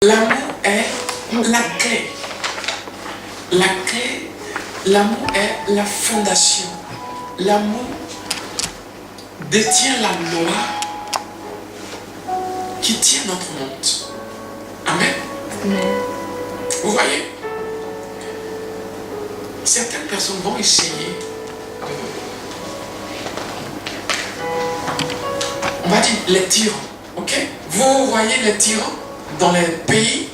L'amour est la clé. La clé, l'amour est la fondation. L'amour détient la loi qui tient notre monde. Amen. Amen. Vous voyez, certaines personnes vont essayer on va dire les tyrans, ok? Vous voyez les tyrans dans les pays,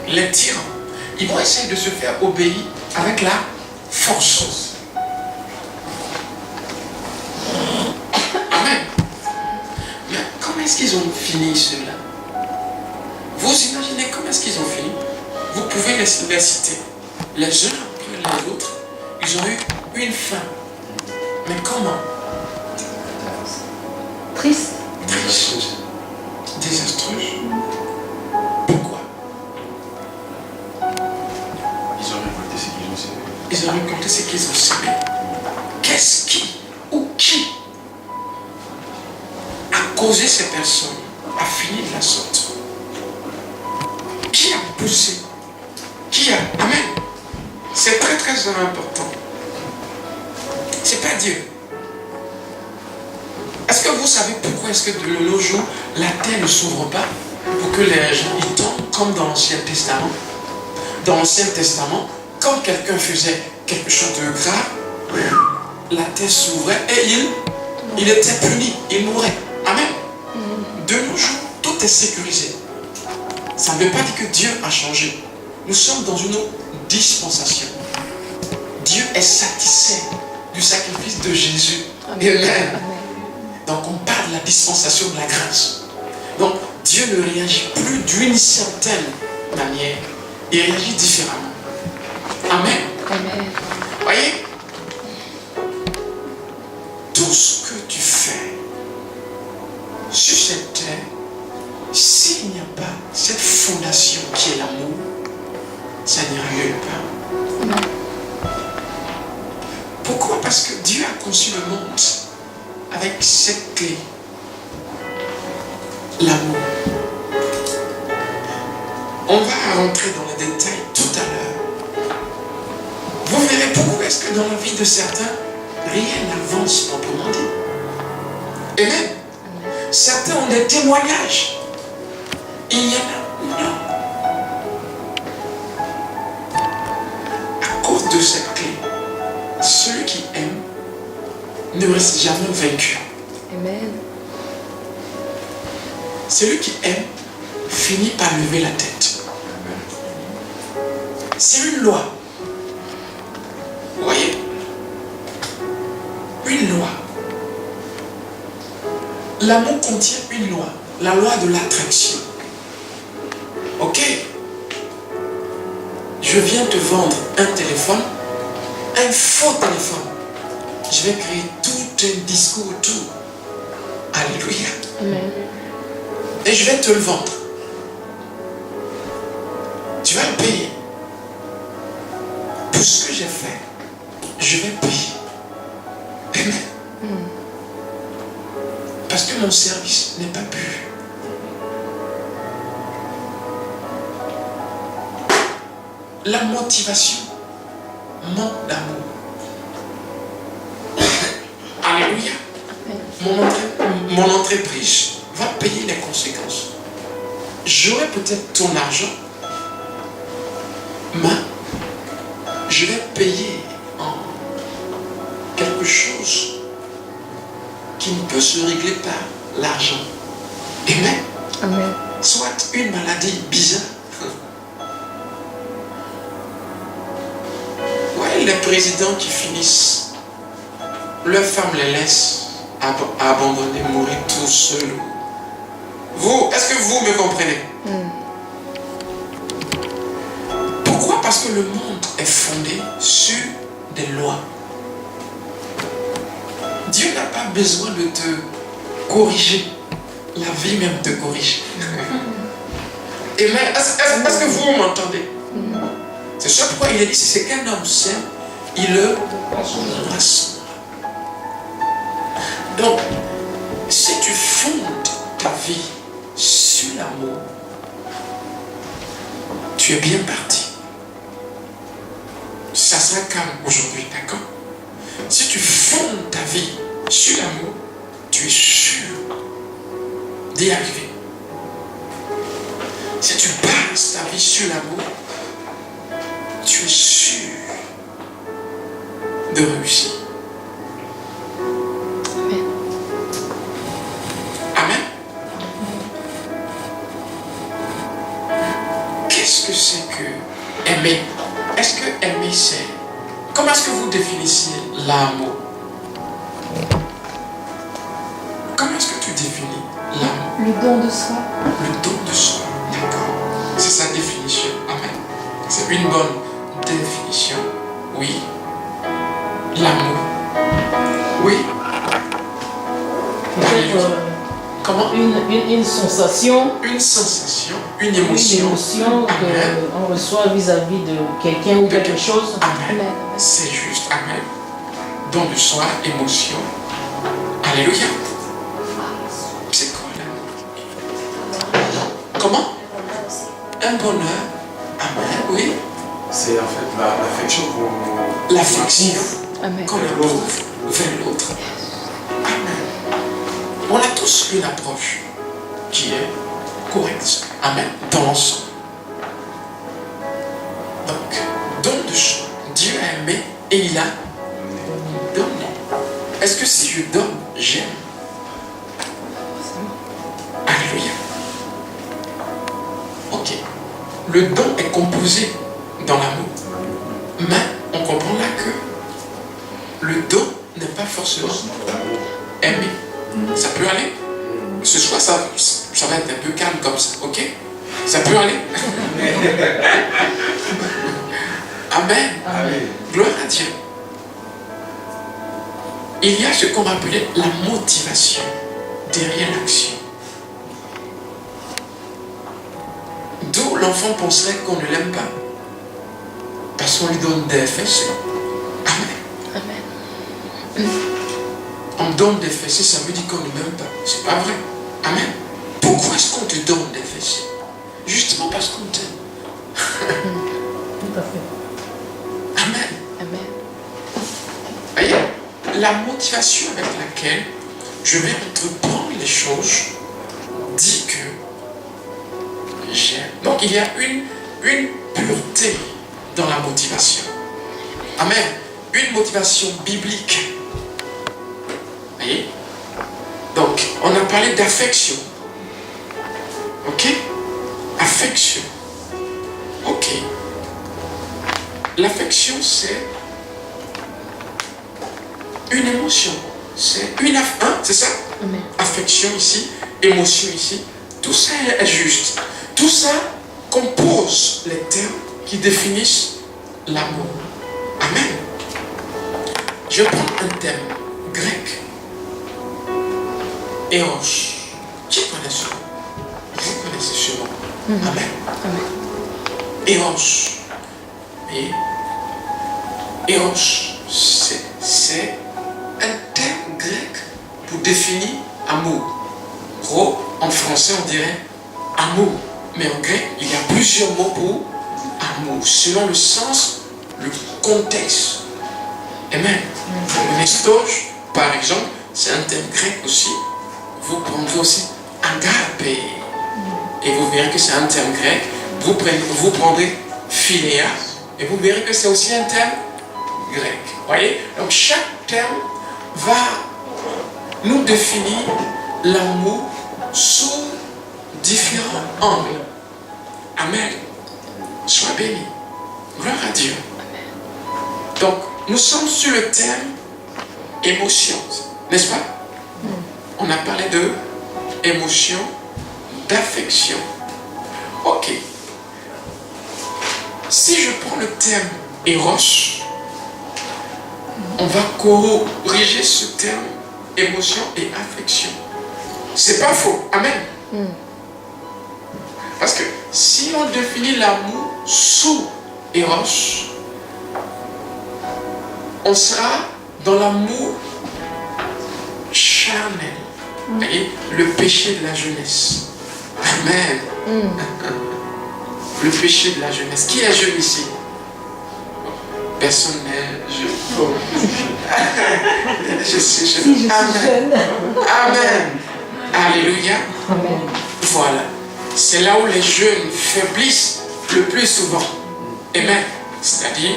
les tyrans, ils vont essayer de se faire obéir avec la force. Amen. Mais comment est-ce qu'ils ont fini ceux-là? Vous imaginez comment est-ce qu'ils ont fini? Vous pouvez les citer. Les uns après les autres, ils ont eu une fin. Mais comment? Triste. Triste. Désastreux. Pourquoi? Ils ont récolté ce qu'ils ont semé. Ils ont récolté ce qu'ils ont semé. Qu'est-ce qui ou qui a causé ces personnes à finir de la sorte? Qui a poussé? Qui a... Amen. C'est très très important. C'est pas Dieu. Est-ce que vous savez pourquoi est-ce que de nos jours la terre ne s'ouvre pas pour que les gens y tombent comme dans l'Ancien Testament? Dans l'Ancien Testament, quand quelqu'un faisait quelque chose de grave, la terre s'ouvrait et il était puni, il mourait. Amen. De nos jours, tout est sécurisé. Ça ne veut pas dire que Dieu a changé. Nous sommes dans une autre dispensation. Dieu est satisfait du sacrifice de Jésus. Amen. Donc on parle de la dispensation de la grâce. Donc Dieu ne réagit plus d'une certaine manière. Il réagit différemment. Amen. Amen. Voyez, tout ce que tu fais sur cette terre, s'il n'y a pas cette fondation qui est l'amour, ça n'ira nulle part. Amen. Pourquoi? Parce que Dieu a conçu le monde avec cette clé, l'amour. On va rentrer dans les détails tout à l'heure. Vous verrez pourquoi est-ce que dans la vie de certains, rien n'avance proprement dit. Amen. Certains ont des témoignages. Il y en a non. À cause de cette clé, celui qui aime ne reste jamais vaincu. Amen. Celui qui aime finit par lever la tête. C'est une loi. Vous voyez? Une loi. L'amour contient une loi. La loi de l'attraction. Ok? Je viens te vendre un téléphone, un faux téléphone. Je vais créer tout un discours autour. Alléluia. Amen. Et je vais te le vendre. Tu vas le payer. Pour ce que j'ai fait, je vais payer. Amen. Parce que mon service n'est pas pur. La motivation manque d'amour. Alléluia. Mon entreprise va payer les conséquences. J'aurai peut-être ton argent, mais je vais payer en quelque chose qui ne peut se régler par l'argent. Amen. Amen. Soit une maladie bizarre. Ouais, les présidents qui finissent, leurs femmes les laissent abandonner, mourir tout seuls. Vous, est-ce que vous me comprenez? Pourquoi? Parce que le monde est fondé sur des lois. Dieu n'a pas besoin de te corriger. La vie même te corrige. Et mais est-ce que vous m'entendez? C'est ça pourquoi il a dit, si c'est qu'un homme sème, il le rassemble. Donc, si tu fondes ta vie sur sur l'amour, tu es bien parti. Ça sera calme aujourd'hui, d'accord? Si tu fondes ta vie sur l'amour, tu es sûr d'y arriver. Si tu bases ta vie sur l'amour, tu es sûr de réussir. Amen. Amen. Qu'est-ce que c'est que aimer? Est-ce que aimer c'est... Comment est-ce que vous définissez l'amour? Comment est-ce que tu définis l'amour? Le don de soi. Le don de soi, d'accord. C'est sa définition. Amen. C'est une bonne définition. Oui. L'amour. Oui. Peut-être Comment? une sensation, Une sensation, une une émotion. émotion Amen. qu'on reçoit vis-à-vis de quelqu'un ou quelque chose. Amen. Amen. C'est juste. Amen. Don de soi, émotion. Alléluia. C'est quoi l'amour? Comment? Un bonheur. Amen. Oui. C'est en fait l'affection qu'on... L'affection Amen. qu'on éprouve vers l'autre. Amen. On a tous une approche qui est correcte. Amen. Dans l'ensemble. Donc, don de soi. Dieu a aimé et il a donné. Est-ce que si je donne, j'aime? Alléluia. Ok. Le don est composé dans l'amour. Mais on comprend là que le don n'est pas forcément aimer. Ça peut aller. Ce soir, ça va être un peu calme comme ça, ok? Ça peut aller. Amen. Amen. Gloire à Dieu. Il y a ce qu'on va appeler la motivation derrière l'action. D'où l'enfant penserait qu'on ne l'aime pas. Parce qu'on lui donne des fessées. Amen. Amen. On me donne des fessées, ça veut dire qu'on ne m'aime pas. C'est pas vrai. Amen. Pourquoi est-ce qu'on te donne des fessées? Justement parce qu'on t'aime. Tout à fait. Amen. Amen. Voyez, la motivation avec laquelle je vais entreprendre les choses dit que j'aime. Donc il y a une pureté dans la motivation. Amen. Une motivation biblique. Voyez? Donc, on a parlé d'affection. Ok? Affection. Ok. L'affection, c'est une émotion. C'est une c'est ça? Amen. Affection ici, émotion ici. Tout ça est juste. Tout ça compose les termes qui définissent l'amour. Amen. Je prends un terme grec. Eros. Qui connaît ce mot? Vous connaissez ce mot? Amen. Amen. Eros. Et Eros, c'est un terme grec pour définir amour. Ro, en français, on dirait amour. Mais en grec, il y a plusieurs mots pour amour, selon le sens, le contexte. Amen. Le nestoge, par exemple, c'est un terme grec aussi. Vous prendrez aussi agape. Et vous verrez que c'est un terme grec. Vous prendrez philéa. Et vous verrez que c'est aussi un terme grec. Voyez? Donc chaque terme va nous définir l'amour sous différents angles. Amen. Sois béni. Gloire à Dieu. Donc, nous sommes sur le terme émotion, n'est-ce pas? On a parlé de émotion, d'affection. Ok. Si je prends le terme éros, on va corriger ce terme émotion et affection. C'est pas faux. Amen. Parce que si on définit l'amour sous éros, on sera dans l'amour charnel. Voyez, le péché de la jeunesse. Amen. Le péché de la jeunesse. Qui est jeune ici? Personne n'est jeune. Oh. Je suis jeune. Si je suis Amen. jeune. Amen. Alléluia. Amen. Voilà. C'est là où les jeunes faiblissent le plus souvent. Amen. C'est-à-dire,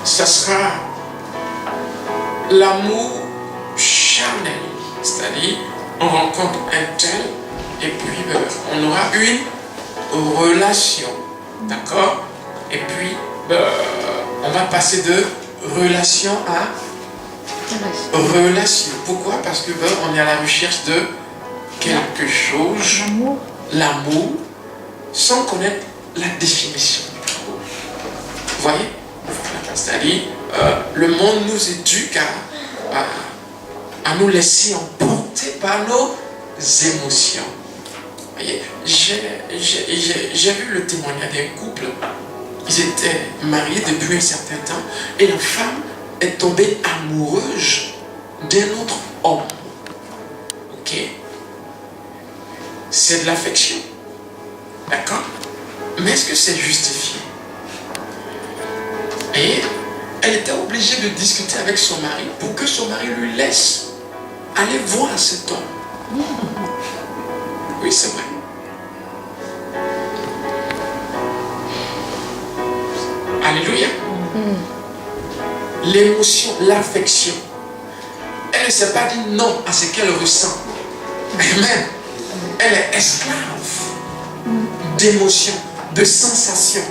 ça sera l'amour charnel. C'est-à-dire, on rencontre un tel et puis on aura une relation. D'accord? Et puis, on va passer de relation à relation. Pourquoi? Parce que on est à la recherche de quelque chose, L'amour. l'amour, sans connaître la définition du amour. Vous voyez? Voilà. C'est-à-dire, le monde nous éduque à nous laisser emporter par nos émotions. Vous voyez? J'ai vu le témoignage d'un couple. Ils étaient mariés depuis un certain temps et la femme est tombée amoureuse d'un autre homme. Ok? C'est de l'affection. D'accord? Mais est-ce que c'est justifié? Et elle était obligée de discuter avec son mari pour que son mari lui laisse aller voir cet homme. Oui, c'est vrai. Alléluia. L'émotion, l'affection. Elle ne s'est pas dit non à ce qu'elle ressent. Amen. Elle est esclave d'émotions, de sensations.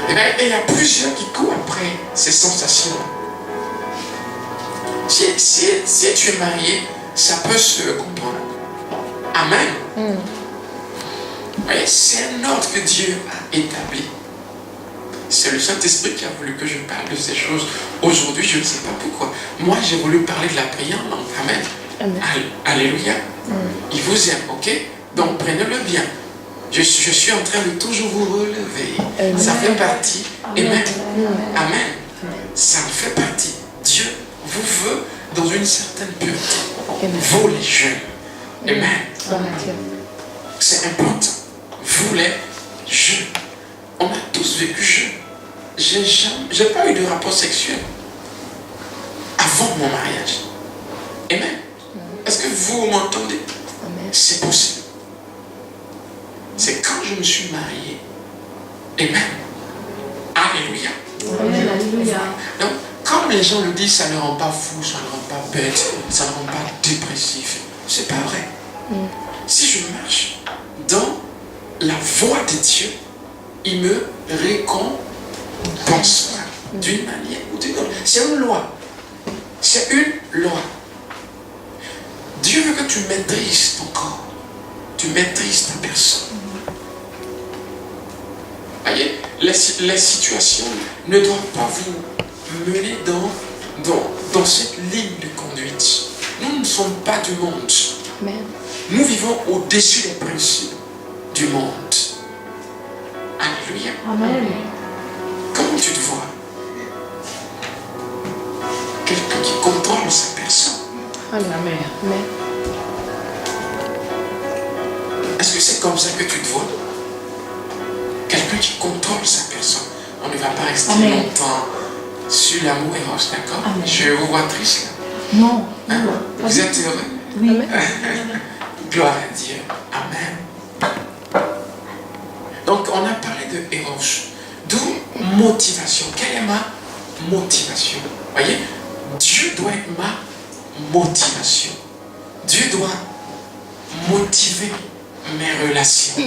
Et il y a plusieurs qui courent après ces sensations. Si tu es marié, ça peut se comprendre. Amen. Voyez, c'est un ordre que Dieu a établi. C'est le Saint-Esprit qui a voulu que je parle de ces choses. Aujourd'hui, je ne sais pas pourquoi. Moi, j'ai voulu parler de la prière en langue. Amen. Amen. Alléluia. Il vous aime, ok? Donc, prenez-le bien. Je suis en train de toujours vous relever. Amen. Ça fait partie. Amen. Amen. Ça fait partie. Dieu vous veut dans une certaine pureté. Amen. Vous, les jeunes. Amen. Amen. C'est important. Vous, les jeunes. On a tous vécu jeune. J'ai pas eu de rapport sexuel avant mon mariage. Amen. Est-ce que vous m'entendez? Amen. C'est possible. C'est quand je me suis marié. Amen. Alléluia. Amen. Alléluia. Donc, comme les gens le disent, ça ne rend pas fou, ça ne rend pas bête, ça ne rend pas dépressif. C'est pas vrai. Si je marche dans la voie de Dieu, il me récompensera d'une manière ou d'une autre. C'est une loi. C'est une loi. Dieu veut que tu maîtrises ton corps. Tu maîtrises ta personne. Voyez, les situations ne doivent pas vous mener dans cette ligne de conduite. Nous ne sommes pas du monde. Amen. Nous vivons au-dessus des principes du monde. Alléluia. Amen. Comment tu te vois? Quelqu'un qui contrôle sa personne. Amen. Amen. Est-ce que c'est comme ça que tu te vois? Quelqu'un qui contrôle sa personne. On ne va pas rester Amen. longtemps sur l'amour et rose, d'accord? Amen. Je vous vois triste là. Non. Hein? Non. Vous êtes heureux? Oui. Gloire à Dieu. Amen. Donc, on a parlé de Eros. D'où motivation. Quelle est ma motivation? Voyez, Dieu doit être ma motivation. Dieu doit motiver mes relations.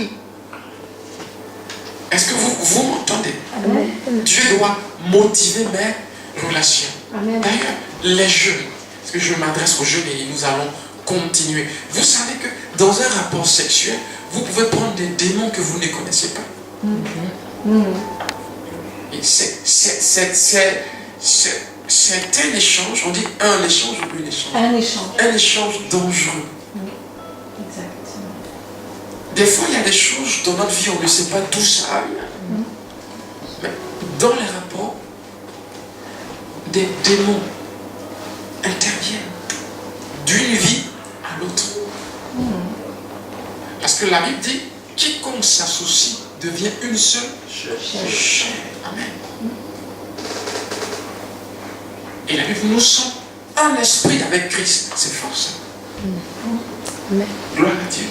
Est-ce que vous m'entendez? Amen. Dieu doit motiver mes relations. Amen. D'ailleurs, les jeunes, parce que je m'adresse aux jeunes et nous allons continuer. Vous savez que dans un rapport sexuel, vous pouvez prendre des démons que vous ne connaissez pas. Et c'est un échange, on dit un échange ou une échange. Un échange. Un échange dangereux. Exactement. Des fois, il y a des choses dans notre vie, on ne sait pas d'où ça vient. Mais dans les rapports, des démons interviennent d'une vie à l'autre. Parce que la Bible dit, quiconque s'associe devient une seule chair. Amen. Et la Bible, nous sommes un esprit avec Christ. C'est fort ça. Amen. Gloire à Dieu.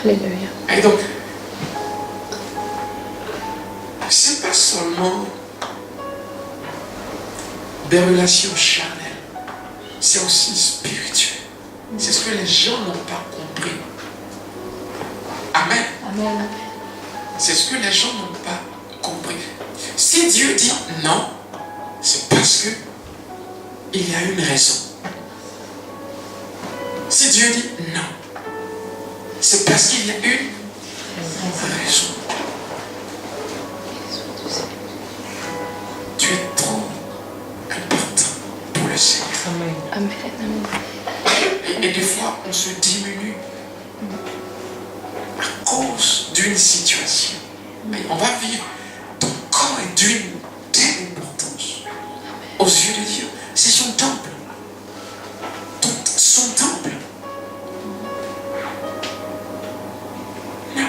Alléluia. Et donc, c'est pas seulement des relations charnelles, c'est aussi spirituel. C'est ce que les gens n'ont pas compris. Amen. Amen. C'est ce que les gens n'ont pas compris. Si Dieu dit non, c'est parce que il y a une raison. Si Dieu dit non, c'est parce qu'il y a une raison. Tu es trop important pour le Seigneur. Amen. Amen. Amen. Et des fois, on se diminue à cause d'une situation. Mais on va vivre. Ton corps est d'une telle importance aux yeux de Dieu. C'est son temple. Son temple. Non.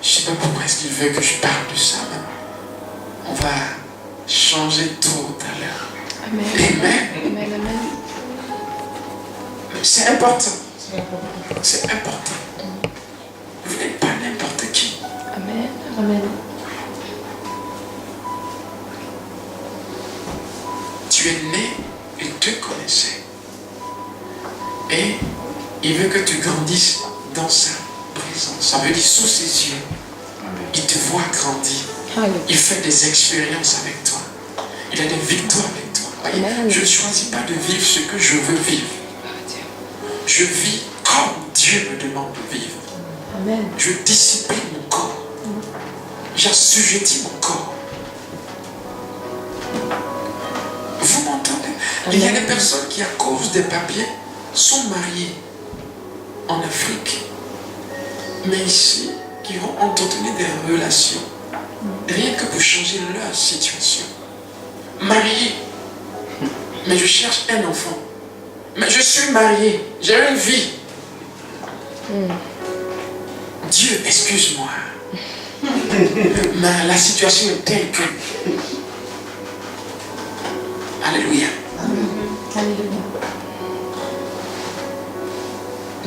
Je ne sais pas pourquoi est-ce qu'il veut que je parle de ça. Mais on va changer tout à l'heure. Amen. Amen. Amen. Amen. C'est important. C'est important. Vous n'êtes pas n'importe qui. Amen. Amen. Tu es né, il te connaissait. Et il veut que tu grandisses dans sa présence. Ça veut dire sous ses yeux. Il te voit grandir. Alléluia. Il fait des expériences avec toi. Il a des victoires avec toi. Voyez, Amen. je ne choisis pas de vivre ce que je veux vivre. Je vis comme Dieu me demande de vivre. Amen. Je discipline mon corps. J'assujettis mon corps. Vous m'entendez? Il y a des personnes qui, à cause des papiers, sont mariées en Afrique, mais ici, qui vont entretenir des relations, rien que pour changer leur situation. Mariée, mais je cherche un enfant. Mais je suis marié, j'ai une vie. Dieu, excuse-moi. Mais la situation est telle que... Alléluia. Alléluia.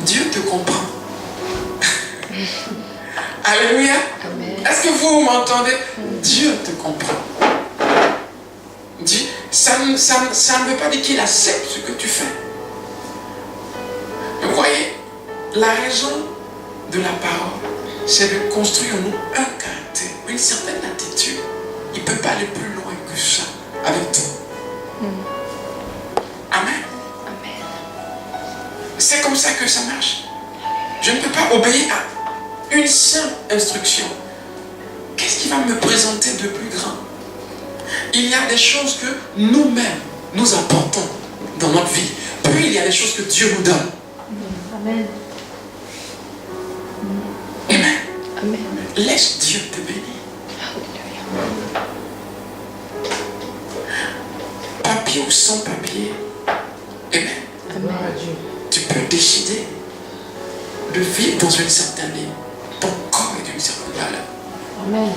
Dieu te comprend. Alléluia. Amen. Est-ce que vous m'entendez? Dieu te comprend. Dieu, ça ne veut pas dire qu'il accepte ce que tu fais. Vous voyez, la raison de la parole, c'est de construire en nous un caractère, une certaine attitude. Il ne peut pas aller plus loin que ça avec toi. Amen. Amen. C'est comme ça que ça marche. Je ne peux pas obéir à une simple instruction. Qu'est-ce qui va me présenter de plus grand? Il y a des choses que nous-mêmes, nous apportons dans notre vie. Puis il y a des choses que Dieu nous donne. Amen. Amen. Amen. Laisse Dieu te bénir. Alléluia. Papier ou sans papier. Amen. Gloire à Dieu. Tu peux décider de vivre dans une certaine ligne. Ton corps est d'une certaine valeur. Amen.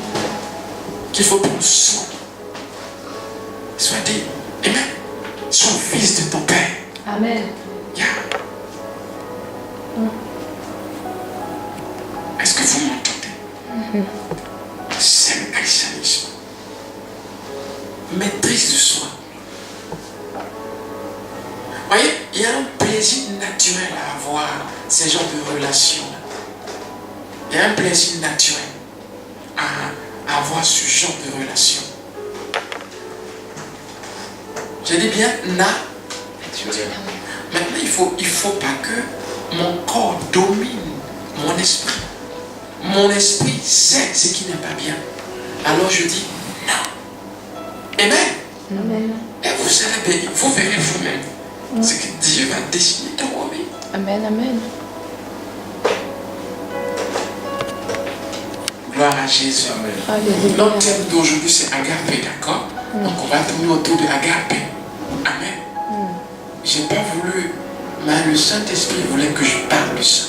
Qu'il faut prendre soin. Sois dit, Amen. Sois fils de ton Père. Amen. Yeah. Est-ce que vous m'entendez? C'est le christianisme. Maîtrise de soi. Voyez, il y a un plaisir naturel à avoir ces genres de relations. Il y a un plaisir naturel à avoir ce genre de relations. Je dis bien naturel. Maintenant, il faut pas que mon corps domine mon esprit. Mon esprit sait ce qui n'est pas bien. Alors je dis non. Amen. Amen. Et vous serez bénis. Vous verrez vous-même ce que Dieu va décider dans vos vies. Amen. Amen. Gloire à Jésus. Alléluia. Notre thème d'aujourd'hui c'est agapé, d'accord? Donc on va tourner autour de agapé. Amen. J'ai pas voulu, mais le Saint-Esprit voulait que je parle de ça.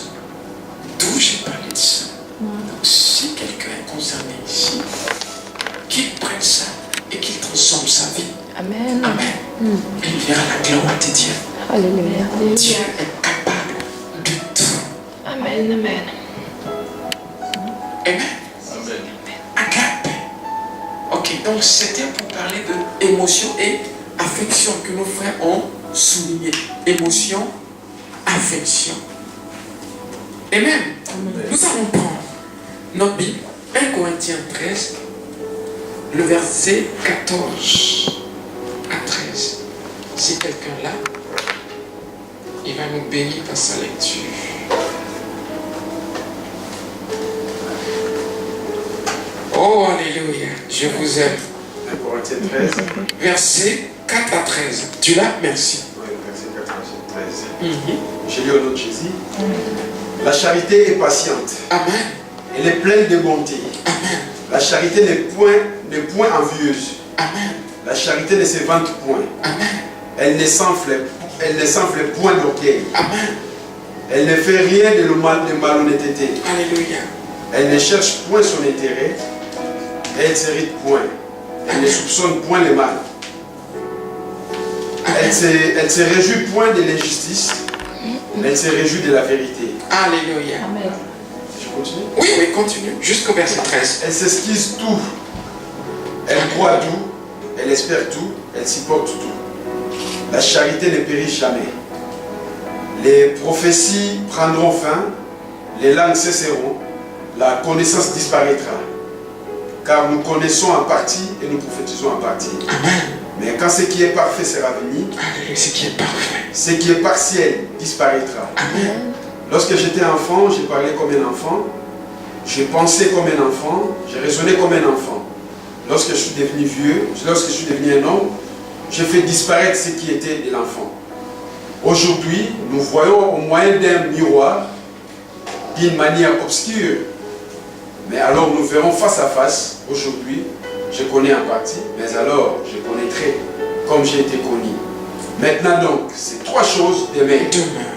eh bien la gloire de Dieu. Alléluia. Dieu est capable de tout. Amen, amen. Amen. Agape. Ok, donc c'était pour parler de émotion et affection que nos frères ont souligné. Émotion, affection. Amen. Nous allons prendre notre Bible, 1 Corinthiens 13, le verset 14 à 13. Si quelqu'un là, il va nous bénir par sa lecture. Oh, alléluia, je vous aime. 1 Corinthiens 13. Verset 4 à 13. Tu l'as? Merci. Oui, verset 4 à 13. Je lis au nom de Jésus. La charité est patiente. Amen. Elle est pleine de bonté. Amen. La charité n'est point envieuse. Amen. La charité ne se vante point. Amen. Elle ne s'enfle point d'orgueil. Amen. Elle ne fait rien de malhonnêteté. Alléluia. Elle ne cherche point son intérêt. Elle ne s'irrite point. Elle ne soupçonne point le mal. Elle se réjouit point de l'injustice. Elle se réjouit de la vérité. Alléluia. Amen. Je continue. Oui, oui, continue. Jusqu'au verset 13. Elle s'esquisse tout. Elle croit tout. Elle espère tout. Elle supporte tout. La charité ne périt jamais. Les prophéties prendront fin. Les langues cesseront. La connaissance disparaîtra. Car nous connaissons en partie et nous prophétisons en partie. Amen. Mais quand ce qui est parfait sera venu, Alléluia, ce qui est parfait. ce qui est partiel disparaîtra. Amen. Lorsque j'étais enfant, j'ai parlé comme un enfant. Je pensais comme un enfant. Je raisonnais comme un enfant. Lorsque je suis devenu vieux, lorsque je suis devenu un homme, j'ai fait disparaître ce qui était de l'enfant. Aujourd'hui, nous voyons au moyen d'un miroir, d'une manière obscure. Mais alors nous verrons face à face. Aujourd'hui, je connais en partie, mais alors je connaîtrai comme j'ai été connu. Maintenant donc, c'est trois choses demain.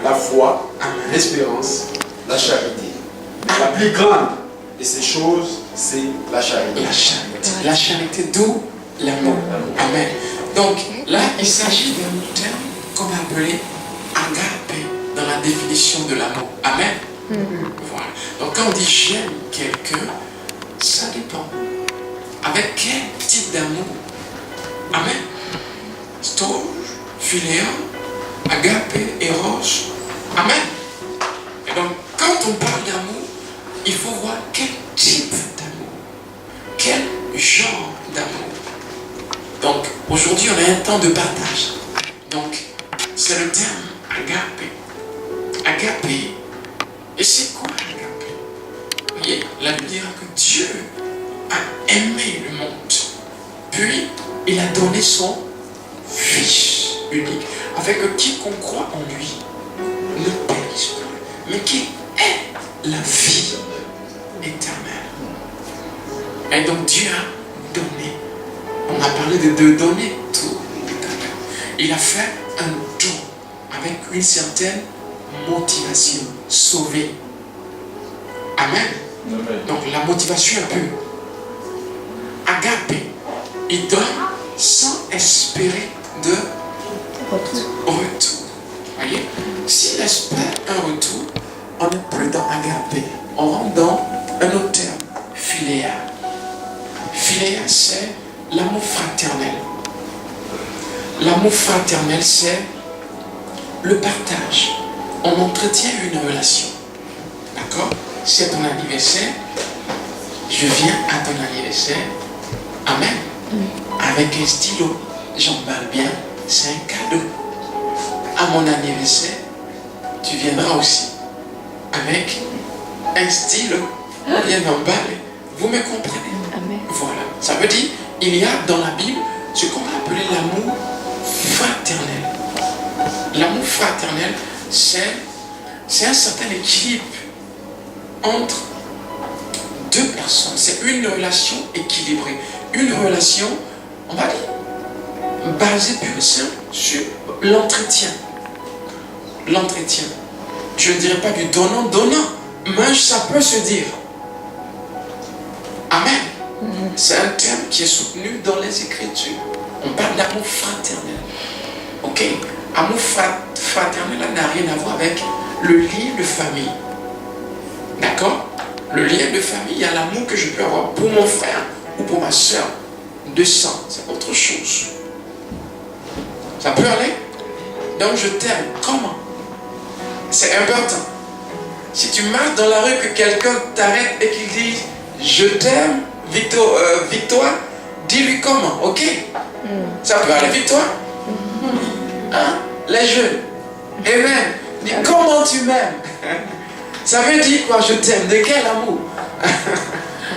La foi, l'espérance, la charité. La plus grande de ces choses, c'est la charité. La charité. La charité, d'où l'amour. Amen. Donc là, il s'agit d'un terme qu'on va appeler agape dans la définition de l'amour. Amen. Voilà. Donc quand on dit j'aime quelqu'un, ça dépend. Avec quel type d'amour? Amen. Storge, philéa, agape, eros. Amen. Et donc quand on parle d'amour, il faut voir quel type d'amour, quel genre d'amour. Donc aujourd'hui on a un temps de partage. Donc c'est le terme agape. Agape. Et c'est quoi agape? Vous voyez, la Bible dira que Dieu a aimé le monde. Puis il a donné son Fils unique, afin que quiconque croit en lui ne périsse point, mais qui est la vie éternelle. Et donc Dieu a donné. On a parlé de donner tout. Il a fait un don avec une certaine motivation. Sauver. Amen. Donc la motivation est pure. Agape, il donne sans espérer de retour. Voyez, s'il espère un retour, on n'est plus dans agape. On rentre dans un autre terme, philéa. Philéa, c'est l'amour fraternel. L'amour fraternel, c'est le partage. On entretient une relation. D'accord? C'est ton anniversaire. Je viens à ton anniversaire. Amen. Avec un stylo. J'emballe bien. C'est un cadeau. À mon anniversaire, tu viendras aussi. Avec un stylo bien emballé. Vous me comprenez? Amen. Voilà. Ça veut dire, il y a dans la Bible ce qu'on va appeler l'amour fraternel. L'amour fraternel, c'est un certain équilibre entre deux personnes. C'est une relation équilibrée. Une relation, on va dire, basée pure et simple sur l'entretien. L'entretien. Je ne dirais pas du donnant, mais ça peut se dire. Amen. C'est un terme qui est soutenu dans les Écritures. On parle d'amour fraternel. Ok? Amour fraternel n'a rien à voir avec le lien de famille. D'accord? Le lien de famille, il y a l'amour que je peux avoir pour mon frère ou pour ma soeur de sang. C'est autre chose. Ça peut aller? Donc je t'aime. Comment? C'est important. Si tu marches dans la rue, que quelqu'un t'arrête et qu'il dit je t'aime, Victoire, dis-lui comment, ok? Ça peut aller, Victoire? Hein? Les jeunes. Amen. Dis comment tu m'aimes. Ça veut dire quoi? Je t'aime. De quel amour?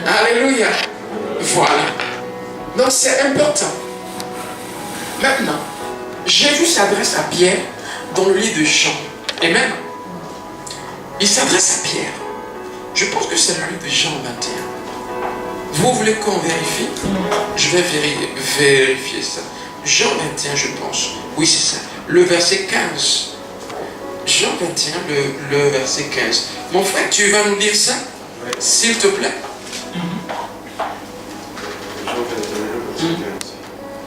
Alléluia. Voilà. Donc c'est important. Maintenant, Jésus s'adresse à Pierre dans le livre de Jean. Amen. Il s'adresse à Pierre. Je pense que c'est le livre de Jean 21. Vous voulez qu'on vérifie? Je vais vérifier ça. Jean 21, je pense. Oui, c'est ça. Le verset 15. Jean 21, le verset 15. Mon frère, tu vas nous lire ça? Oui. S'il te plaît. Jean 21,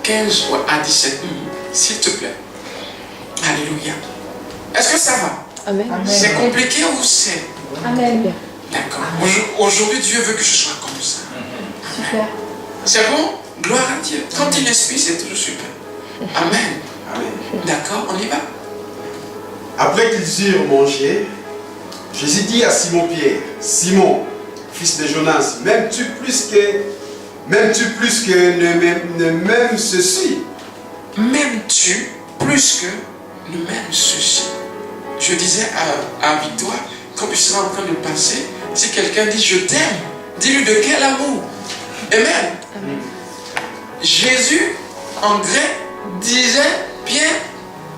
verset 15 à 17. S'il te plaît. Alléluia. Est-ce que ça va? Amen. C'est compliqué ou c'est... Amen. D'accord. Aujourd'hui, Dieu veut que je sois comme ça. Super. C'est bon? Gloire à Dieu. Quand il inspire, c'est toujours super. Amen. Amen. D'accord, on y va. Après qu'ils eurent mangé, Jésus dit à Simon-Pierre, Simon, fils de Jonas, m'aimes-tu plus que ne m'aimes ceci? M'aimes-tu plus que ne m'aimes ceci? Je disais à Victoire, quand tu seras en train de passer, si quelqu'un dit je t'aime, dis-lui de quel amour. Amen. Jésus, en grec, disait, Pierre,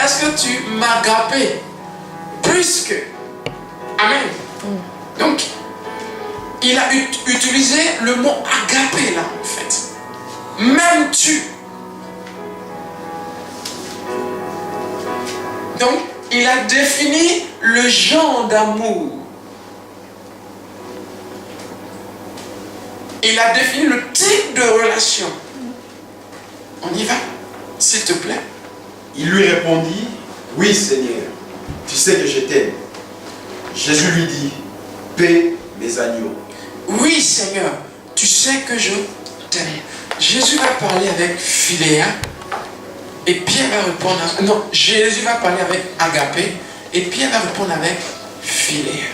est-ce que tu m'as agapé plus que? Amen. Donc, il a utilisé le mot agapé là, en fait. M'aimes-tu? Donc, il a défini le genre d'amour. Il a défini le type de relation. On y va, s'il te plaît. Il lui répondit, oui Seigneur, tu sais que je t'aime. Jésus lui dit, paie mes agneaux. Oui Seigneur, tu sais que je t'aime. Jésus va parler avec Philéa et Pierre va répondre à... Non, Jésus va parler avec Agapé et Pierre va répondre avec Philéa.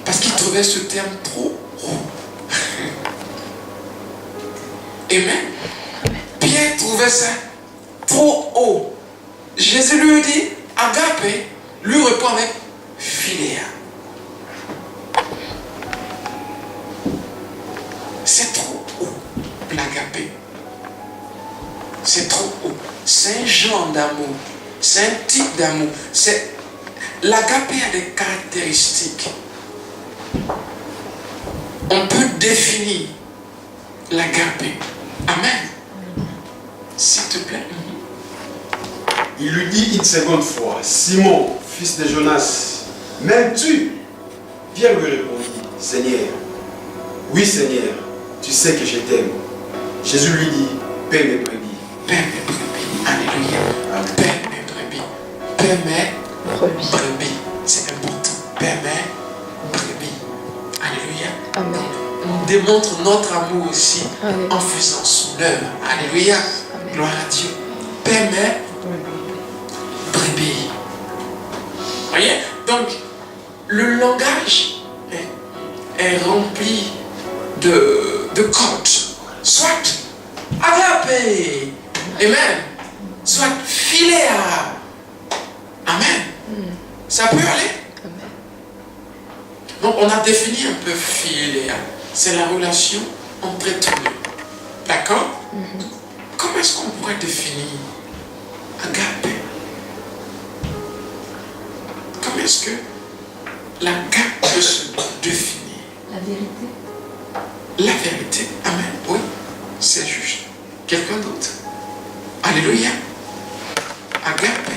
Parce qu'il trouvait ce terme trop haut. Amen. Pierre trouvait ça trop haut. Jésus lui dit, Agapé, lui répond avec Philéa. C'est trop haut, l'agapé. C'est trop haut. C'est un genre d'amour. C'est un type d'amour. L'agapé a des caractéristiques. On peut définir l'agapé. Amen. S'il te plaît. Il lui dit une seconde fois, Simon, fils de Jonas, m'aimes-tu? Pierre lui répondit, Seigneur, oui Seigneur, tu sais que je t'aime. Jésus lui dit, paie mes brebis. Paie mes brebis. Alléluia. Paie mes brebis. Paie mes brebis. C'est important. Paie mes brebis. Alléluia. Amen. On démontre notre amour aussi Alléluia. en faisant son œuvre. Alléluia. Amen. Gloire à Dieu. Paie mes brebis. Voyez? Donc, le langage est rempli de codes. Soit agapé. Amen. Soit philéa. Amen. Ça peut aller? Amen. Donc, on a défini un peu philéa. C'est la relation entre êtres humains. D'accord? Comment est-ce qu'on pourrait définir agapé? Comment est-ce que l'agape peut se définir? La vérité. La vérité. Amen. Oui, c'est juste. Quelqu'un d'autre? Alléluia. Agapé.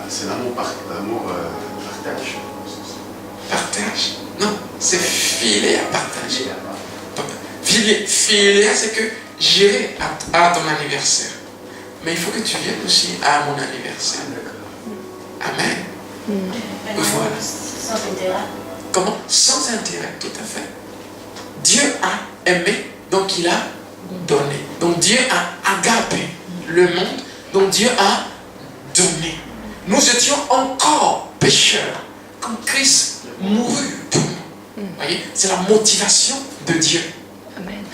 C'est l'amour partage. Partage. Non, c'est filer à partager. Filer, c'est que j'irai à ton anniversaire. Mais il faut que tu viennes aussi à mon anniversaire. Amen. Voilà. Sans intérêt. Comment? Sans intérêt, tout à fait. Dieu a aimé, donc il a donné. Donc Dieu a agapé le monde, donc Dieu a donné. Nous étions encore pécheurs, quand Christ mourut pour nous. Voyez, c'est la motivation de Dieu. Amen.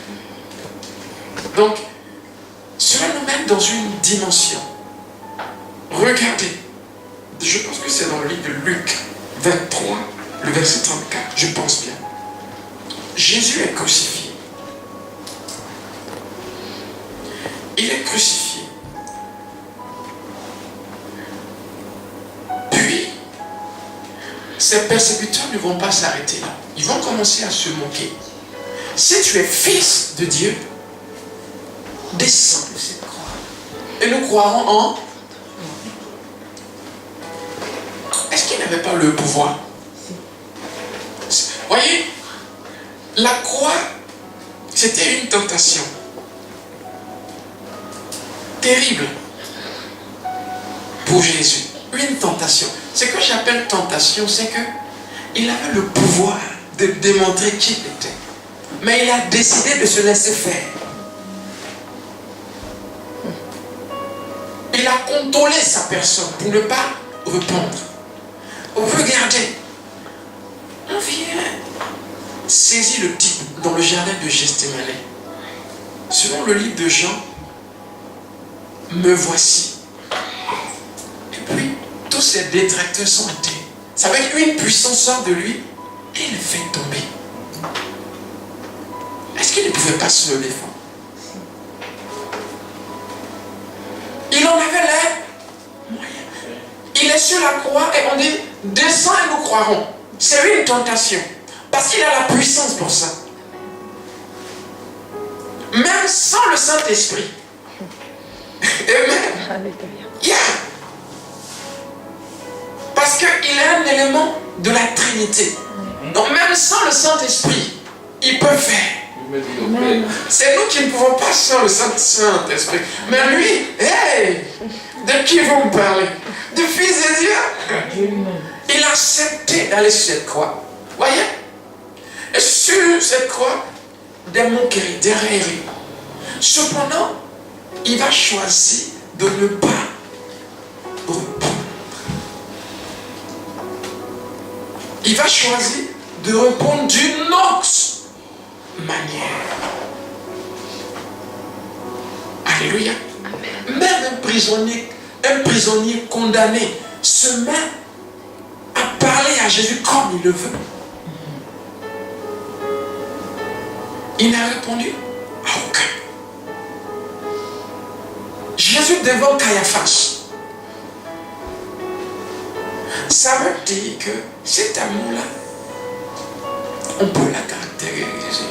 Donc, cela nous mène dans une dimension. Regardez, je pense que c'est dans le livre de Luc 23, le verset 34, je pense bien. Jésus est crucifié. Il est crucifié. Puis, ses persécuteurs ne vont pas s'arrêter là. Ils vont commencer à se moquer. Si tu es fils de Dieu, descends de cette croix. Et nous croirons en... Est-ce qu'il n'avait pas le pouvoir? Voyez, la croix, c'était une tentation. Terrible. Pour Jésus. Une tentation. Ce que j'appelle tentation, c'est que il avait le pouvoir de démontrer qui il était. Mais il a décidé de se laisser faire. Il a contrôlé sa personne pour ne pas répondre. Regardez, on vient saisir le type dans le jardin de Gethsémane. Selon le livre de Jean, me voici. Et puis, tous ses détracteurs sont athées. C'est avec une puissance sort de lui et il le fait tomber. Est-ce qu'il ne pouvait pas se lever? Il en avait l'air moyen. Il est sur la croix et on dit descends et nous croirons. C'est une tentation. Parce qu'il a la puissance pour ça. Même sans le Saint-Esprit. Amen. Yeah. Parce qu'il est un élément de la Trinité. Donc même sans le Saint-Esprit, il peut faire. Amen. C'est nous qui ne pouvons pas sans le Saint-Esprit. Mais lui, hey, de qui vous me parlez? Du Fils de Dieu. Il a accepté d'aller sur cette croix. Voyez? Et sur cette croix, des moqueries, des rêveries. Cependant, il va choisir de ne pas répondre. Il va choisir de répondre d'une autre manière. Alléluia. Même un prisonnier condamné se met à parler à Jésus comme il le veut. Il n'a répondu à aucun. Jésus devant Caiaphas. Ça veut dire que cet amour-là, on peut la caractériser.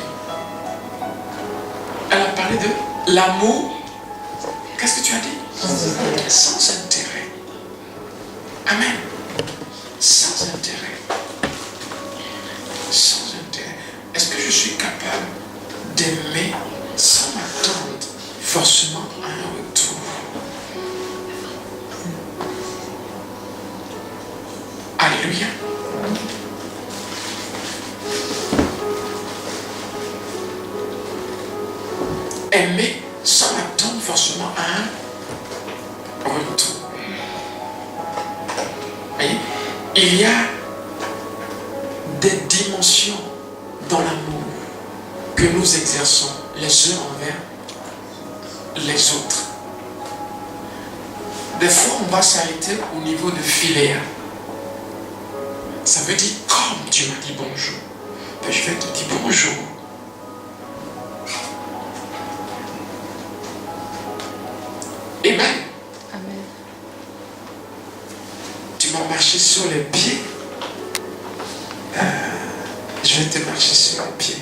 Elle a parlé de l'amour. Qu'est-ce que tu as dit? Sans intérêt. Amen. Sans intérêt. Sans intérêt. Est-ce que je suis capable d'aimer sans m'attendre forcément à un retour? Alléluia. Aimer sans attendre forcément à un retour. Voyez, il y a des dimensions dans l'amour que nous exerçons les uns envers les autres. Des fois, on va s'arrêter au niveau de philéa. Ça veut dire comme tu m'as dit bonjour, ben, je vais te dire bonjour. Amen. Amen. Tu m'as marché sur les pieds. Je vais te marcher sur les pieds.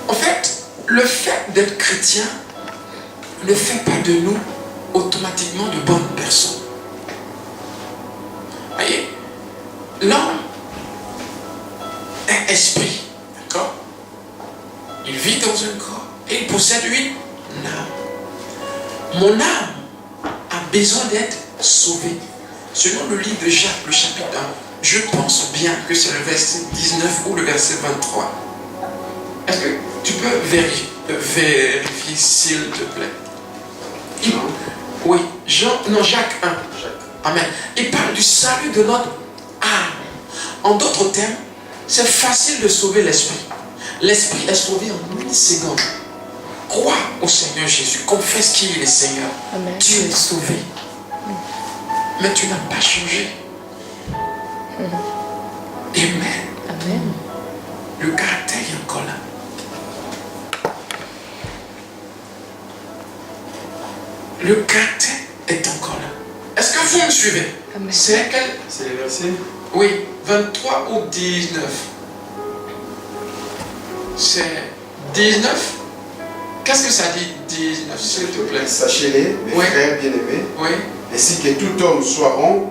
En fait, le fait d'être chrétien ne fait pas de nous automatiquement de bonnes personnes. Voyez, l'homme d'être sauvé. Selon le livre de Jacques, le chapitre 1, je pense bien que c'est le verset 19 ou le verset 23. Est-ce que tu peux vérifier s'il te plaît? Oui, Jacques 1. Amen. Il parle du salut de notre âme. En d'autres termes, c'est facile de sauver l'esprit. L'esprit est sauvé en une seconde. Crois au Seigneur Jésus, confesse qu'il est Seigneur. Amen. Tu es sauvé. Mais tu n'as pas changé. Amen. Amen. Le caractère est encore là. Le caractère est encore là. Est-ce que vous me suivez? Amen. C'est quel? C'est les versets. Oui, 23 ou 19. C'est 19. Qu'est-ce que ça dit 19, s'il te plaît? Sachez-les, mes Oui. frères bien-aimés, Oui. ainsi que tout homme soit rond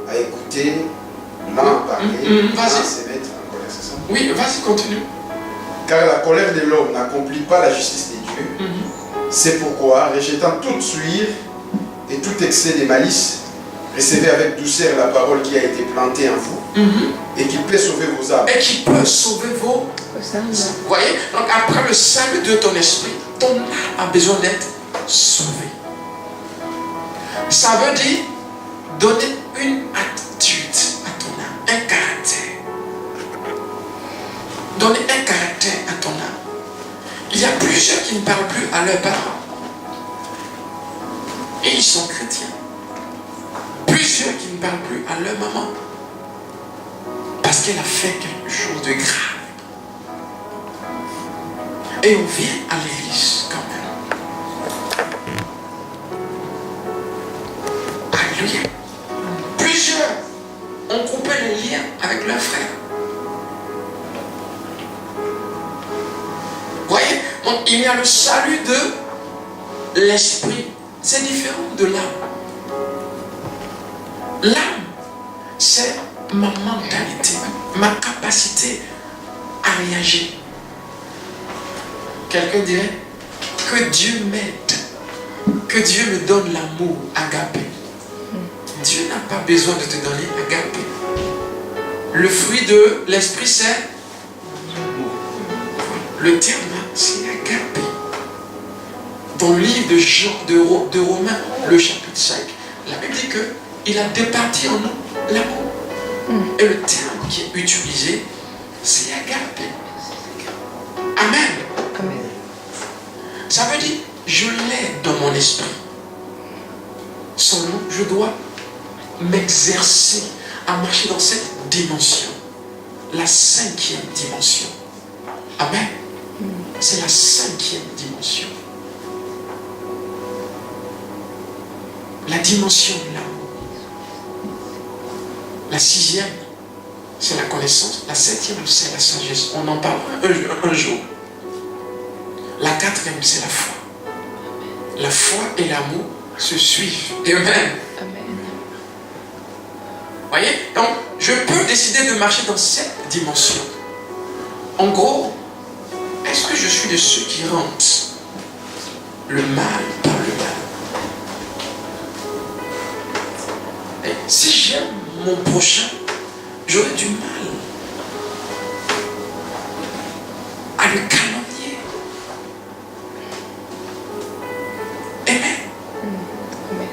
à écouter, lent à parler, lent à vas-y. se mettre en colère, c'est ça? Oui, vas-y, continue. Car la colère de l'homme n'accomplit pas la justice de Dieu. C'est pourquoi, rejetant toute souillure et tout excès de malice, recevez avec douceur la parole qui a été plantée en vous et qui peut sauver vos âmes. Et qui peut sauver vos... Hosanna. Vous voyez? Donc après le salut de ton esprit, ton âme a besoin d'être sauvée. Ça veut dire donner une attitude à ton âme, un caractère. Donner un caractère à ton âme. Il y a plusieurs qui ne parlent plus à leurs parents. Et ils sont chrétiens. Plusieurs qui ne parlent plus à leur maman. Parce qu'elle a fait quelque chose de grave. Et on vient à l'église quand même. Alléluia. Plusieurs ont coupé les liens avec leurs frères. Vous voyez? Donc il y a le salut de l'esprit. C'est différent de l'âme. L'âme, c'est ma mentalité, ma capacité à réagir. Quelqu'un dirait que Dieu m'aide, que Dieu me donne l'amour agapé. Dieu n'a pas besoin de te donner agapé. Le fruit de l'esprit, c'est le terme, c'est agapé. Dans le livre de Romains, le chapitre 5, la Bible dit qu'il a départi en nous l'amour. Et le terme qui est utilisé, c'est agapé. Amen. Amen. Ça veut dire, je l'ai dans mon esprit. Seulement, je dois m'exercer à marcher dans cette dimension. La 5e dimension. Amen. C'est la 5e dimension. La dimension de l'amour. La 6e, c'est la connaissance. La 7e, c'est la sagesse. On en parlera un jour. La 4e, c'est la foi. La foi et l'amour se suivent. Amen. Amen. Voyez? Donc, je peux décider de marcher dans cette dimension. En gros, est-ce que je suis de ceux qui rentrent le mal par le mal? Et si j'aime mon prochain, j'aurai du mal à le calomnier. Amen. Amen.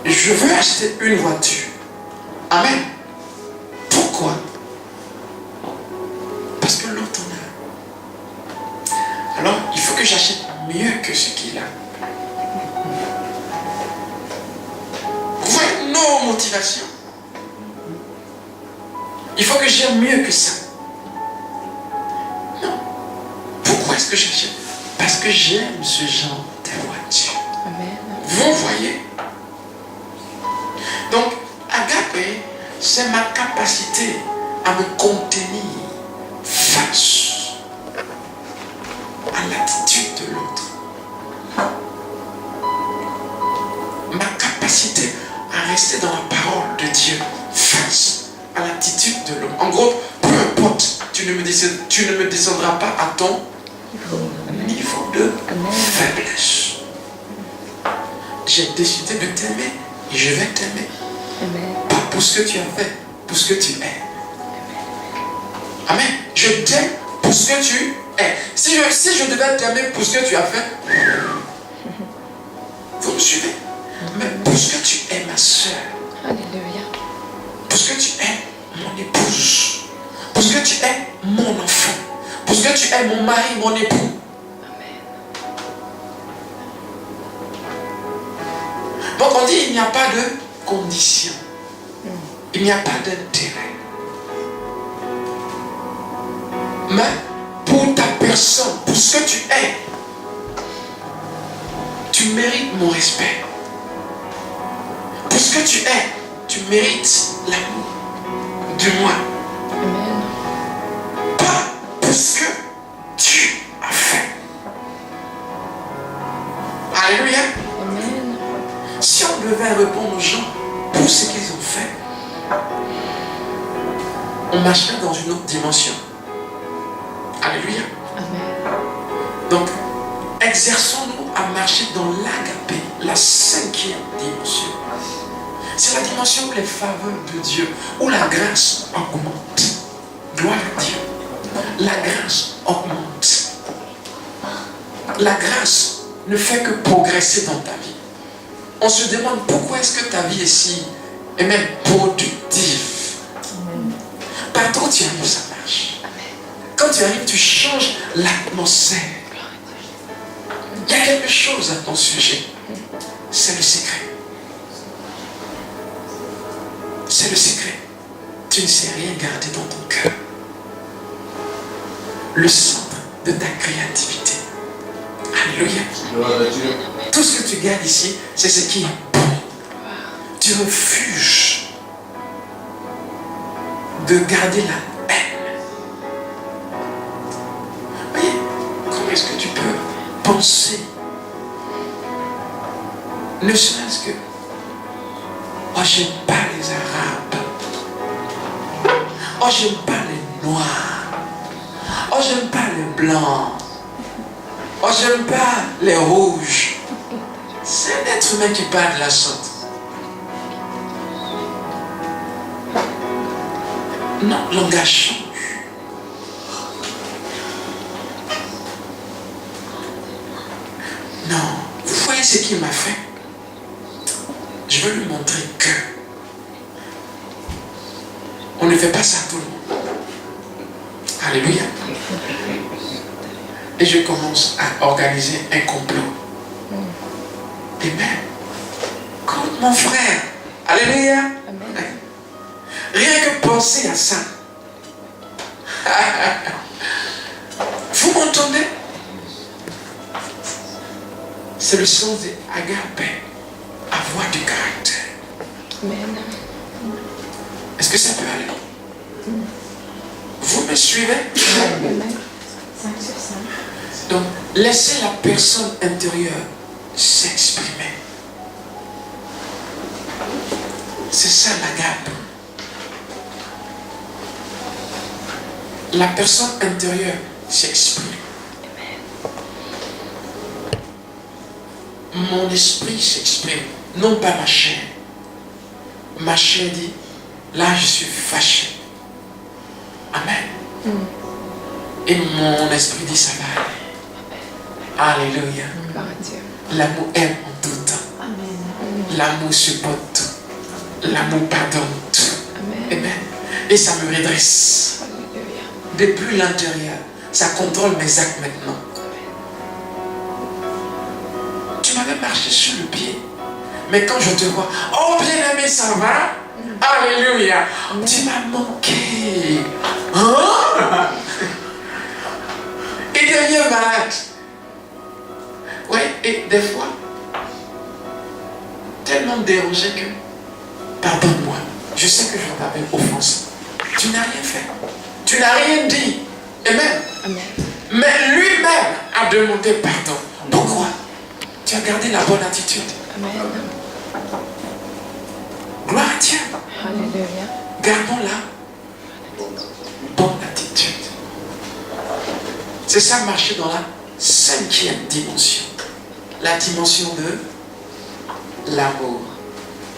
Je veux acheter une voiture. Amen. Pourquoi? Parce que l'autre en a. Alors, il faut que j'achète mieux que ce qu'il a. Vous voyez nos motivations? Il faut que j'aime mieux que ça. Non. Pourquoi est-ce que j'achète? Parce que j'aime ce genre de voiture. Amen. Vous voyez? Donc, agapé, c'est ma capacité à me contenir face à l'attitude de l'autre. Ma capacité à rester dans la parole de Dieu face à l'attitude de l'homme. En gros, peu importe, tu ne me descendras pas à ton niveau de Amen. faiblesse. j'ai décidé de t'aimer et je vais t'aimer. Amen. Pas pour ce que tu as fait, pour ce que tu es. Amen. Je t'aime pour ce que tu es. Si je devais t'aimer pour ce que tu as fait, vous me suivez? Mais pour ce que tu es, ma soeur, Alléluia. pour ce que tu es, mon épouse, pour ce que tu es, mon enfant, pour ce que tu es, mon mari, mon époux. Donc on dit il n'y a pas de condition. Il n'y a pas d'intérêt. Mais pour ta personne, pour ce que tu es, tu mérites mon respect. Pour ce que tu es, tu mérites l'amour de moi. Amen. Pas pour ce que tu as fait. Alléluia. Amen. Si on devait répondre aux gens pour ce qu'ils ont fait, on marcherait dans une autre dimension. Alléluia. Amen. Donc, exerçons-nous à marcher dans l'agapé, la 5e dimension. C'est la dimension où les faveurs de Dieu, où la grâce augmente. Gloire à Dieu. La grâce augmente. La grâce ne fait que progresser dans ta vie. On se demande pourquoi est-ce que ta vie est si, et même productive. Partout où tu arrives, ça marche. Quand tu arrives, tu changes l'atmosphère. Il y a quelque chose à ton sujet. C'est le secret. C'est le secret. Tu ne sais rien garder dans ton cœur. Le centre de ta créativité. Alléluia. Tout ce que tu gardes ici, c'est ce qui est bon. Tu refuses de garder la haine. Mais comment est-ce que tu peux penser, ne serait-ce que oh, j'aime pas les Arabes, oh, j'aime pas les Noirs, oh, j'aime pas les Blancs, oh, j'aime pas les Rouges. C'est un être humain qui parle de la sorte. Non, langage change. Non, vous voyez ce qu'il m'a fait? Je veux lui montrer que on ne fait pas ça à tout le monde. Alléluia. Et je commence à organiser un complot. Et même, comme mon frère, alléluia. Amen. Rien que penser à ça. Vous m'entendez? C'est le sens de agape, avoir du caractère. Amen. Est-ce que ça peut aller? Vous me suivez? Amen. 5 sur 5. Donc, laissez la personne intérieure s'exprimer. C'est ça l'agape. La personne intérieure s'exprime. Mon esprit s'exprime, non pas ma chair. Ma chair dit, là je suis fâché. Amen. Et mon esprit dit, ça va aller. Alléluia. Gloire à Dieu. L'amour aime en tout temps. Amen. L'amour supporte tout. L'amour pardonne tout. Amen. Amen. Et ça me redresse. Alléluia. Depuis l'intérieur, ça contrôle mes actes maintenant. Tu m'avais marché sur le pied. Mais quand je te vois, oh bien-aimé, ça va? Alléluia. Tu m'as manqué. Hein? Il devient malade. Oui, et des fois, tellement dérangé que, pardonne-moi, je sais que je t'avais offensé. Tu n'as rien fait. Tu n'as rien dit. Amen. Amen. Mais lui-même a demandé pardon. Pourquoi? Tu as gardé la bonne attitude. Amen. Gloire à Dieu. Alléluia. Gardons la bonne attitude. C'est ça marcher dans la 5e dimension. La dimension de l'amour.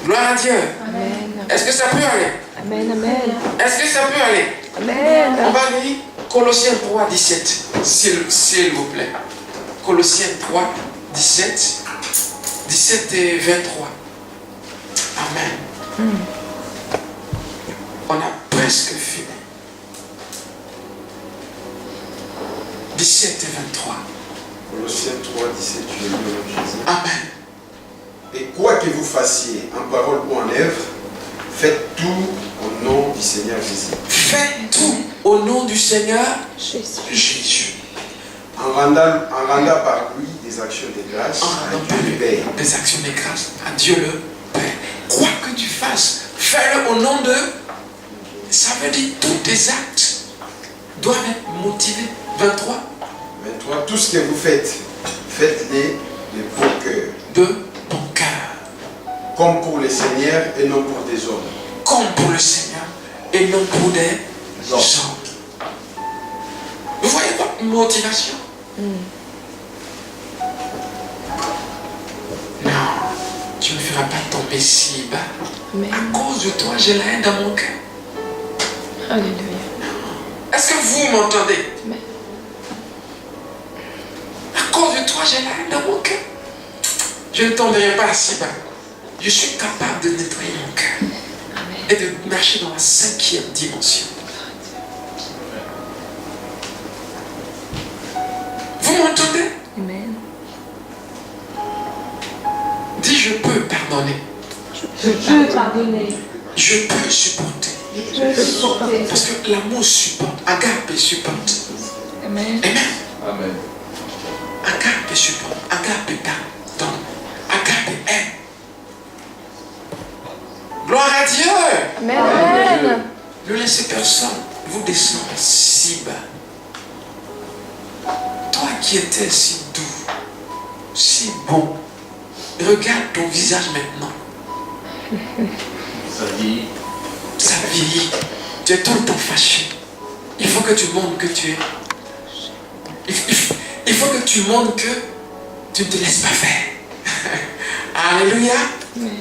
Gloire à Dieu. Amen. Est-ce que ça peut aller? Amen. Amen. Est-ce que ça peut aller? Amen. On va lire Colossiens 3, 17, s'il vous plaît. Colossiens 3, 17, 17 et 23. Amen. On a presque fini. 17 et 23. Colossiens 3, 17, je lis au nom de Jésus. Amen. Et quoi que vous fassiez, en parole ou en œuvre, faites tout au nom du Seigneur Jésus. Faites tout au nom du Seigneur Jésus. Jésus. En rendant par lui des actions de grâce En à rendant Dieu le Père. des actions de grâce à Dieu le Père. Quoi que tu fasses, fais-le au nom de... Ça veut dire tous tes actes doivent être motivés. 23. 23. Tout ce que vous faites, faites-les de bon cœur, De ton cœur. comme pour le Seigneur et non pour des hommes. Comme pour le Seigneur et non pour des Non. hommes. Vous voyez votre motivation? Non, tu ne me feras pas tomber si bas. Amen. À cause de toi, j'ai la haine dans mon cœur. Alléluia. Est-ce que vous m'entendez? Amen. À cause de toi, j'ai la haine dans mon cœur. Je ne tomberai pas si bas. Je suis capable de nettoyer mon cœur et de marcher dans la 5e dimension. Vous m'entendez? Amen. Dis, je peux pardonner. Je peux pardonner. Je peux supporter. Je peux supporter. Parce que l'amour supporte. Agape supporte. Amen. Amen. Amen. Agape supporte. Agape pardonne. Agape aime. Gloire à Dieu. Amen. Amen. Ne laissez personne vous descendre si bas. Toi qui étais si doux, si bon, regarde ton visage maintenant. Ça dit, Ça vieillit. Tu es tout le temps fâché. Il faut que tu montres que tu es. Il faut que tu montres que tu ne te laisses pas faire. Alléluia. Amen.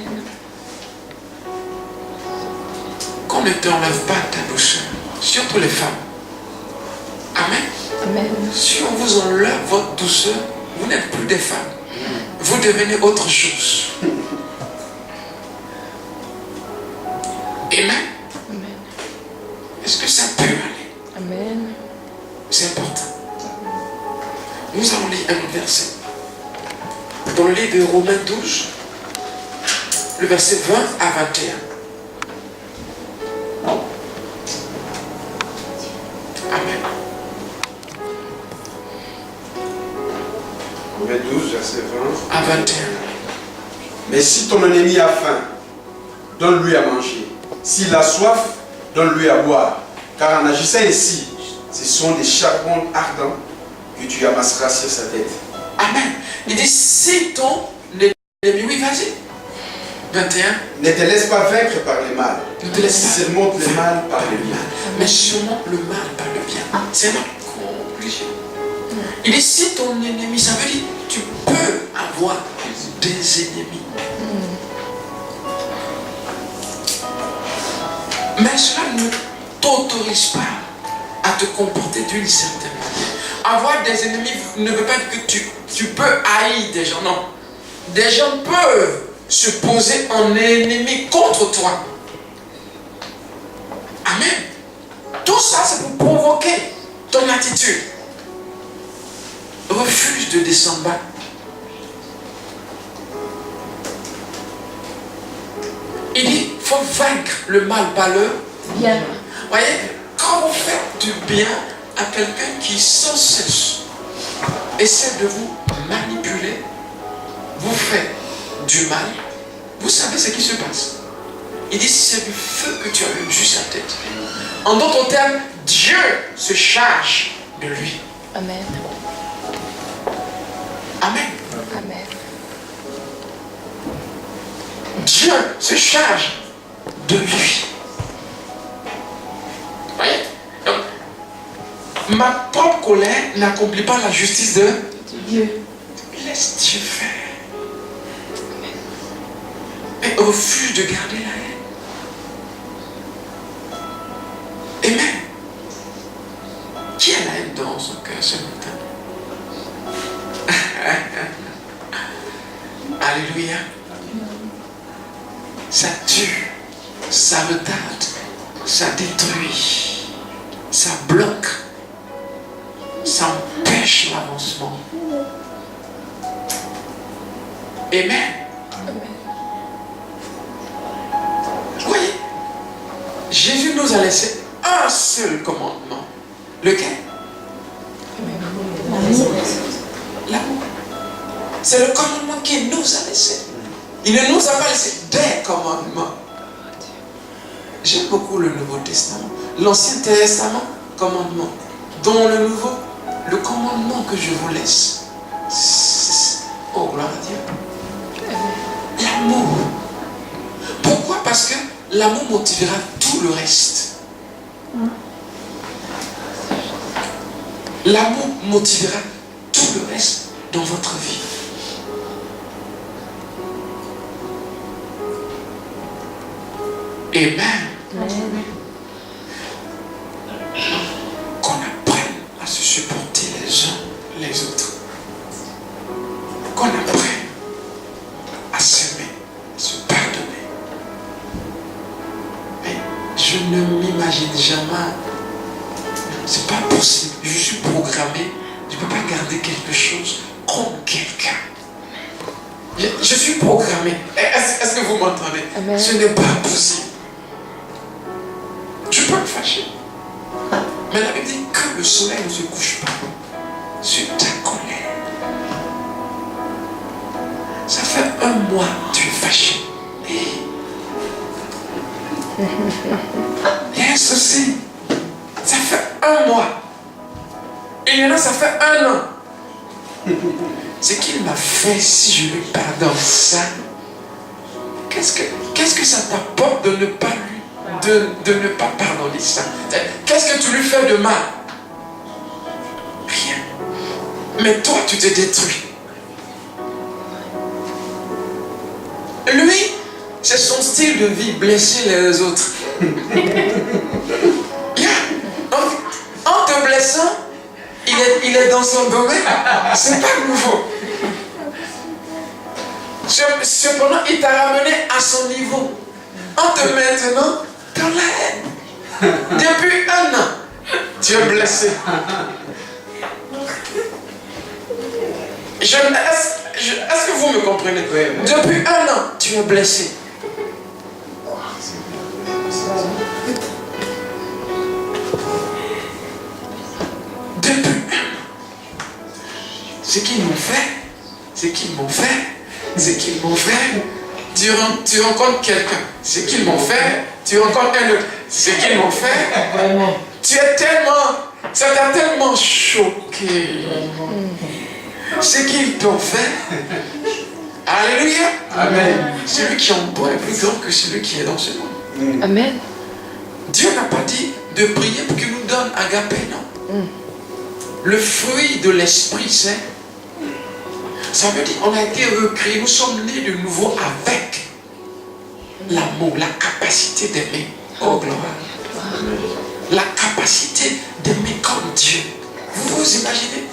Qu'on ne t'enlève pas ta douceur. Surtout les femmes. Amen. Amen. Si on vous enlève votre douceur, vous n'êtes plus des femmes. Vous devenez autre chose. Amen. Amen. Est-ce que ça peut aller? Amen. C'est important. Nous allons lire un verset. Dans le livre de Romains 12, le verset 20 à 21. Amen. Romains 12, verset 20. À 21. Mais si ton ennemi a faim, donne-lui à manger. S'il a soif, donne-lui à boire. Car en agissant ainsi, ce sont des charbons ardents que tu amasseras sur sa tête. Amen. Il dit, si ton ennemi, oui, vas-y. 21. Ne te laisse pas vaincre par le mal. Ne te laisse pas. Surmonte le mal par le bien. Mais sûrement le mal par le bien. C'est notre conclusion. Il dit, si ton ennemi, ça veut dire, tu peux avoir des ennemis. Mais cela ne t'autorise pas à te comporter d'une certaine manière. Avoir des ennemis ne veut pas dire que tu peux haïr des gens. Non. Des gens peuvent se poser en ennemi contre toi. Amen. Tout ça, c'est pour provoquer ton attitude. Refuse de descendre bas. Il dit, il faut vaincre le mal par le Bien. voyez, quand vous faites du bien à quelqu'un qui sans cesse essaie de vous manipuler, vous fait du mal, vous savez ce qui se passe. Il dit, c'est du feu que tu allumes sur sa tête. En d'autres termes, Dieu se charge de lui. Amen. Amen. Amen. Dieu se charge de lui. Voyez? Donc, ma propre colère n'accomplit pas la justice de Dieu. Laisse Dieu faire. mais refuse de garder la haine. Amen. Qui a la haine dans son cœur ce matin? Alléluia. Ça tue, ça retarde, ça détruit, ça bloque, ça empêche l'avancement. Amen. Vous voyez, Jésus nous a laissé un seul commandement. Lequel? L'amour. C'est le commandement qu'il nous a laissé. Il ne nous a pas laissé des commandements. J'aime beaucoup le Nouveau Testament. L'Ancien Testament, commandement. Dans le Nouveau, le commandement que je vous laisse. Oh, gloire à Dieu. L'amour. Pourquoi? Parce que l'amour motivera tout le reste. L'amour motivera tout le reste dans votre vie. Amen. Qu'on apprenne à se supporter les uns les autres. Qu'on apprenne à s'aimer, à se pardonner. Mais je ne m'imagine jamais. C'est pas possible. Je suis programmé. Je ne peux pas garder quelque chose contre quelqu'un. Je suis programmé. Est-ce que vous m'entendez? Amen. Ce n'est pas possible. Tu peux me fâcher. Mais la Bible dit que le soleil ne se couche pas sur ta colère. Ça fait un mois que tu es fâché. Il y a un souci. Ça fait un mois. Il y en a, ça fait un an. Ce qu'il m'a fait, si je lui pardonne ça, qu'est-ce que ça t'apporte de ne pas de ne pas pardonner ça? Qu'est-ce que tu lui fais de mal? Rien. Mais toi, tu te détruis. Lui, c'est son style de vie, blesser les autres. En te blessant, il est dans son domaine. C'est pas nouveau. Cependant, il t'a ramené à son niveau. En te maintenant dans la haine. Depuis un an, tu es blessé. Est-ce que vous me comprenez? Depuis un an, tu es blessé. Depuis un an. Ce qu'ils m'ont fait, tu rencontres quelqu'un. Ce qu'ils m'ont fait, tu rencontres un autre. Ce qu'ils m'ont fait, ça t'a tellement choqué. Ce qu'ils t'ont fait, alléluia. Amen. Celui qui en boit est plus grand que celui qui est dans ce monde. Amen. Dieu n'a pas dit de prier pour qu'il nous donne agapé, non. Le fruit de l'esprit, c'est... Ça veut dire qu'on a été recréés, nous sommes nés de nouveau avec l'amour, la capacité d'aimer. Oh gloire. La capacité d'aimer comme Dieu. Vous vous imaginez?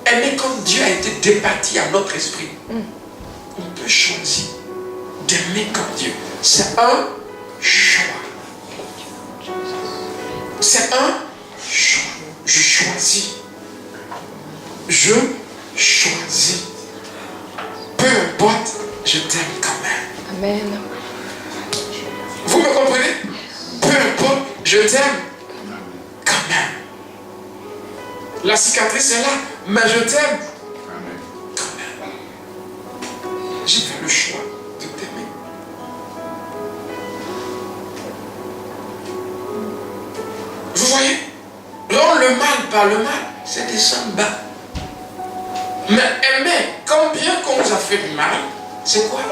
Aimer comme Dieu a été départi à notre esprit. On peut choisir d'aimer comme Dieu. C'est un choix. C'est un choix. Je choisis. Je choisis. Peu importe, je t'aime quand même. Amen. Vous me comprenez? Peu importe, je t'aime quand même. La cicatrice est là, mais je t'aime quand même. J'ai fait le choix de t'aimer. Vous voyez? Rendre le mal par le mal, c'est descendre bas. Mais aimer, comme bien qu'on nous a fait du mal, c'est quoi?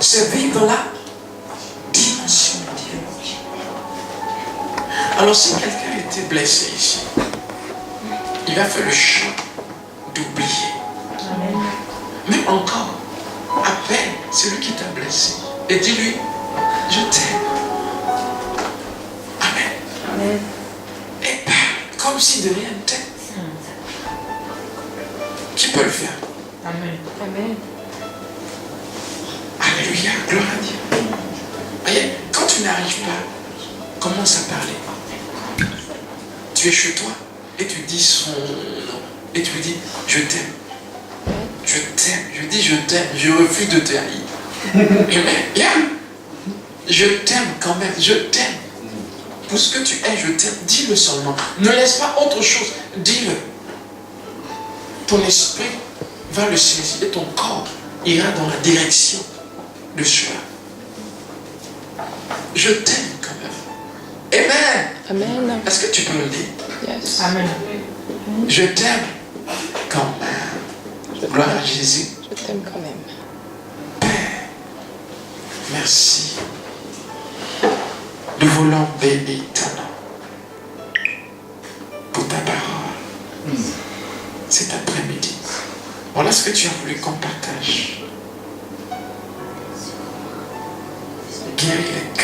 C'est vivre dans la dimension de Dieu. Alors si quelqu'un était blessé ici, il a fait le choix d'oublier. Mais encore, à peine c'est lui qui t'a blessé. Et dis-lui, je t'aime. Amen. Amen. Et parle comme si de rien n'était. Qui peut le faire? Amen. Amen. Alléluia, gloire à Dieu. Voyez, quand tu n'arrives pas, commence à parler. Tu es chez toi et tu dis son nom. Et tu lui dis, je t'aime. Je t'aime. Je dis, je t'aime. Je refuse de te haïr. Amen. Yeah. Je t'aime quand même. Je t'aime. Pour ce que tu es, je t'aime. Dis-le seulement. Ne laisse pas autre chose. Dis-le. Ton esprit va le saisir et ton corps ira dans la direction de cela. Je t'aime quand même. Amen. Amen. Est-ce que tu peux le dire? Yes. Amen. Je t'aime quand même. Gloire à Jésus. Je t'aime quand même. Père, merci. Nous voulons bénir ton nom pour ta parole cet après-midi. Voilà ce que tu as voulu qu'on partage. Guéris les